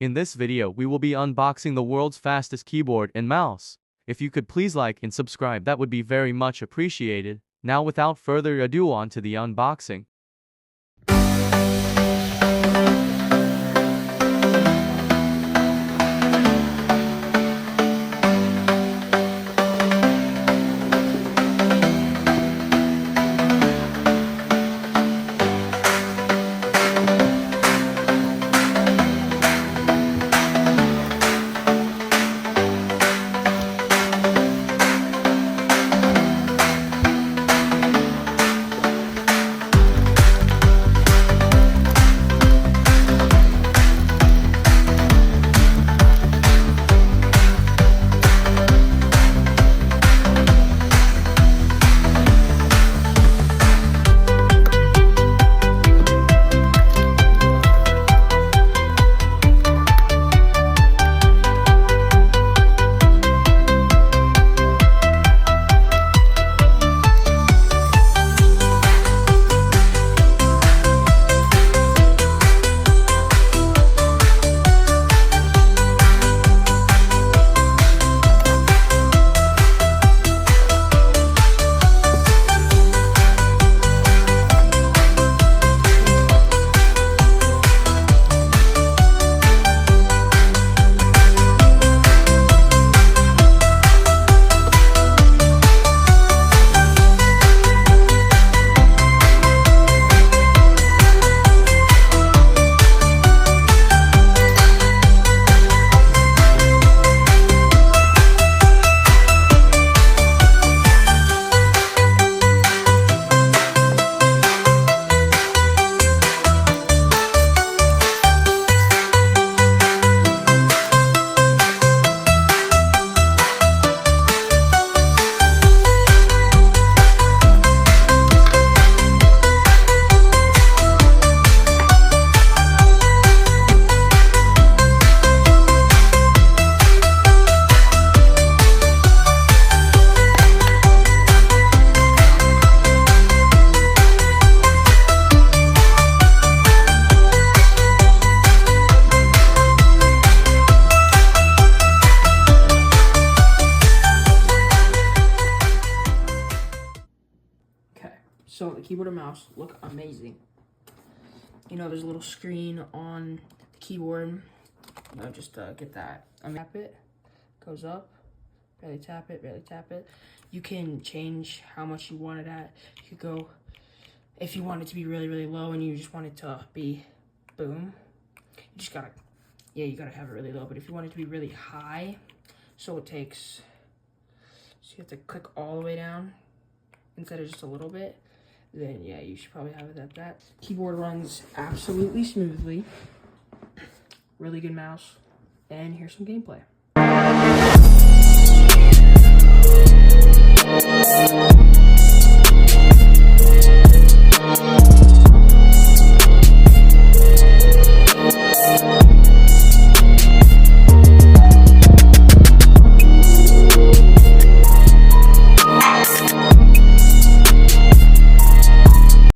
In this video, we will be unboxing the world's fastest keyboard and mouse. If you could please like and subscribe, that would be very much appreciated. Now without further ado, on to the unboxing. So the keyboard and mouse look amazing. You know, there's a little screen on the keyboard. You know, just get that. Tap it, goes up, barely tap it, barely tap it. You can change how much you want it at. You could go, if you want it to be really, really low and you just want it to be boom, you just gotta, you gotta have it really low. But if you want it to be really high, so it takes, so you have to click all the way down instead of just a little bit, then yeah, you should probably have it at that. Keyboard runs absolutely smoothly. Really good mouse. And here's some gameplay.